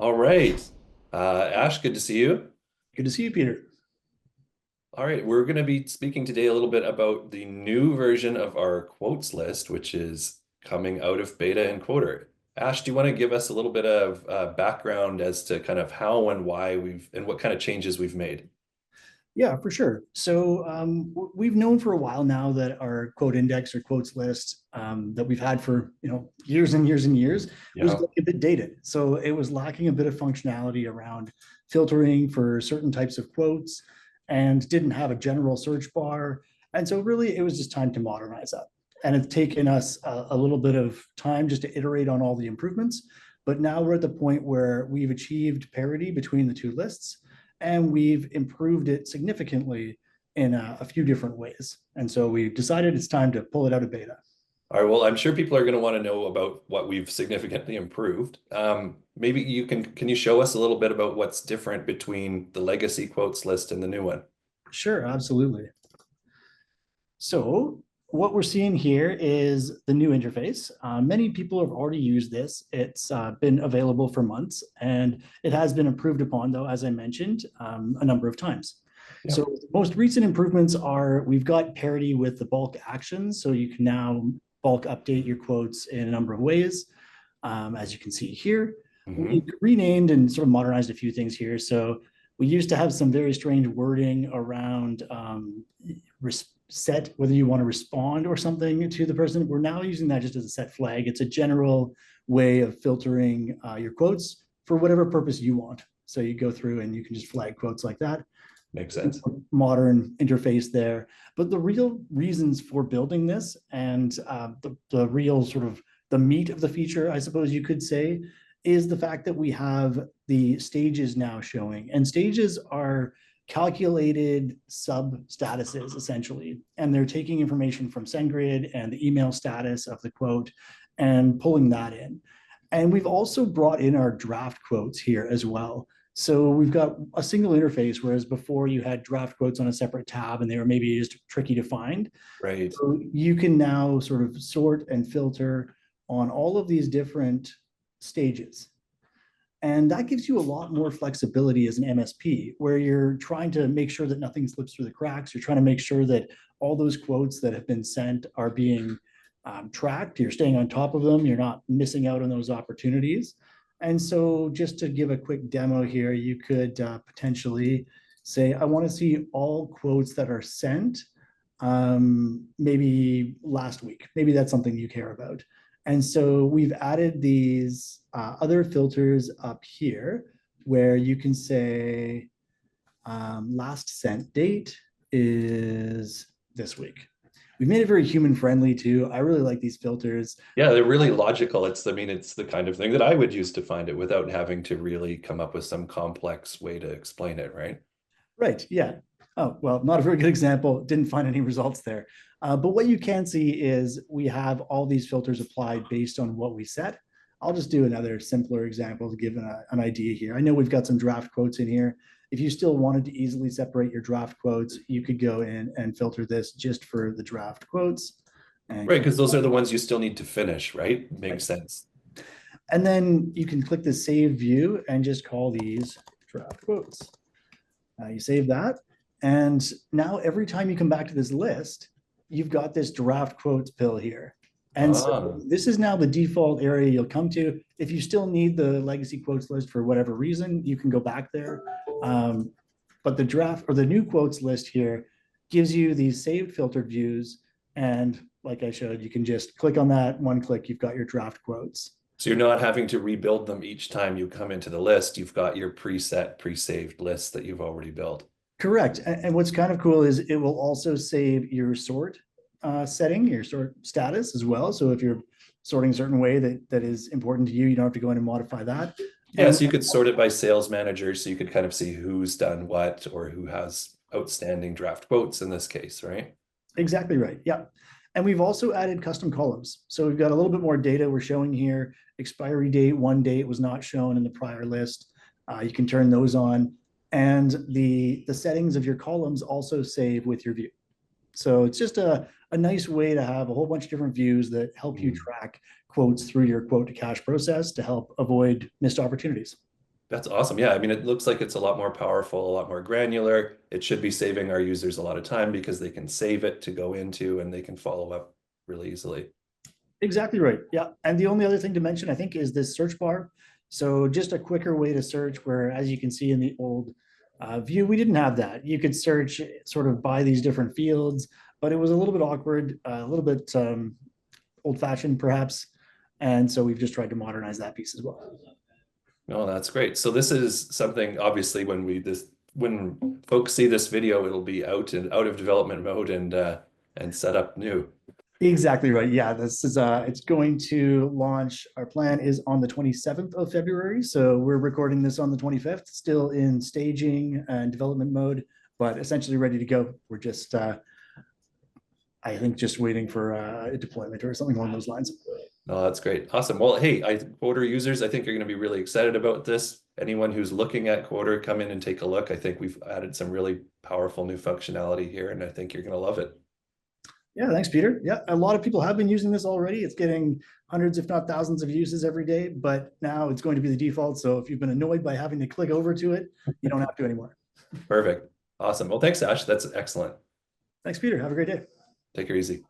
All right. Ash, good to see you. Good to see you, Peter. All right, we're going to be speaking today a little bit about the new version of our quotes list, which is coming out of beta and Quoter. Ash, do you want to give us a little bit of background as to kind of how and why and what kind of changes we've made? Yeah, for sure. So we've known for a while now that our quote index or quotes list that we've had for years and years and years was Yeah. getting a bit dated. So it was lacking a bit of functionality around filtering for certain types of quotes and didn't have a general search bar. And so really it was just time to modernize that. And it's taken us a little bit of time just to iterate on all the improvements. But now we're at the point where we've achieved parity between the two lists and we've improved it significantly in a few different ways. And so we decided it's time to pull it out of beta. All right, well, I'm sure people are going to want to know about what we've significantly improved. Maybe can you show us a little bit about what's different between the legacy quotes list and the new one? Sure, absolutely. So what we're seeing here is the new interface. Many people have already used this. It's been available for months, and it has been improved upon, though, as I mentioned, a number of times. Yeah. So the most recent improvements are we've got parity with the bulk actions. So you can now bulk update your quotes in a number of ways, as you can see here. We Hmm. renamed and sort of modernized a few things here. So we used to have some very strange wording around set whether you want to respond or something to the person. We're now using that just as a set flag. It's a general way of filtering your quotes for whatever purpose you want. So you go through and you can just flag quotes like that. Makes sense. Modern interface there. But the real reasons for building this and the real sort of the meat of the feature, I suppose you could say, is the fact that we have the stages now showing. And stages are calculated sub statuses essentially. And they're taking information from SendGrid and the email status of the quote and pulling that in. And we've also brought in our draft quotes here as well. So we've got a single interface, whereas before you had draft quotes on a separate tab and they were maybe just tricky to find. Right. So you can now sort of sort and filter on all of these different stages. And that gives you a lot more flexibility as an MSP, where you're trying to make sure that nothing slips through the cracks. You're trying to make sure that all those quotes that have been sent are being tracked. You're staying on top of them. You're not missing out on those opportunities. And so just to give a quick demo here, you could potentially say, I want to see all quotes that are sent maybe last week. Maybe that's something you care about. And so we've added these other filters up here where you can say last sent date is this week. We've made it very human friendly too. I really like these filters. Yeah, they're really logical. It's the kind of thing that I would use to find it without having to really come up with some complex way to explain it, right? Right. Yeah. Oh, well, not a very good example. Didn't find any results there. But what you can see is we have all these filters applied based on what we set. I'll just do another simpler example to give an idea here. I know we've got some draft quotes in here. If you still wanted to easily separate your draft quotes, you could go in and filter this just for the draft quotes. And Right, because those are the ones you still need to finish, right? Makes sense. and then you can click the save view and just call these draft quotes. You save that. And now every time you come back to this list, you've got this draft quotes pill here. And so Ah, this is now the default area you'll come to. If you still need the legacy quotes list for whatever reason, you can go back there. But the draft or the new quotes list here gives you these saved filtered views. And like I showed, you can just click on that, one click, you've got your draft quotes. so you're not having to rebuild them each time you come into the list. You've got your preset, pre-saved lists that you've already built. Correct. And what's kind of cool is it will also save your sort setting, your sort status as well. So if you're sorting a certain way that is important to you, you don't have to go in and modify that. Yeah, And so you could sort it by sales manager, so you could kind of see who's done what or who has outstanding draft quotes in this case, right? exactly right. Yeah. And we've also added custom columns. So we've got a little bit more data we're showing here. Expiry date, one date was not shown in the prior list. You can turn those on. And the settings of your columns also save with your view. So it's just a nice way to have a whole bunch of different views that help you Mm. track quotes through your quote to cash process to help avoid missed opportunities. That's awesome. Yeah, I mean, it looks like it's a lot more powerful, a lot more granular. It should be saving our users a lot of time because they can save it to go into and they can follow up really easily. Exactly right. Yeah. And the only other thing to mention, I think, is this search bar. So just a quicker way to search where, as you can see in the old view, we didn't have that. You could search sort of by these different fields, but it was a little bit awkward, a little bit old fashioned perhaps. And so we've just tried to modernize that piece as well. No, that's great. So this is something obviously when folks see this video, it'll be out of development mode and set up new. Exactly right. Yeah, this is it's going to launch. Our plan is on the 27th of February. So we're recording this on the 25th, still in staging and development mode, but essentially ready to go. We're just I think just waiting for a deployment or something along those lines. Oh, that's great. Awesome. Well, hey, Quoter users, I think are going to be really excited about this. Anyone who's looking at Quoter, come in and take a look. I think we've added some really powerful new functionality here, and I think you're going to love it. Yeah, thanks, Peter. Yeah, a lot of people have been using this already. It's getting hundreds, if not thousands of uses every day, but now it's going to be the default. So if you've been annoyed by having to click over to it, you don't have to anymore. Perfect. Awesome. Well, thanks, Ash. That's excellent. Thanks, Peter. Have a great day. Take her easy.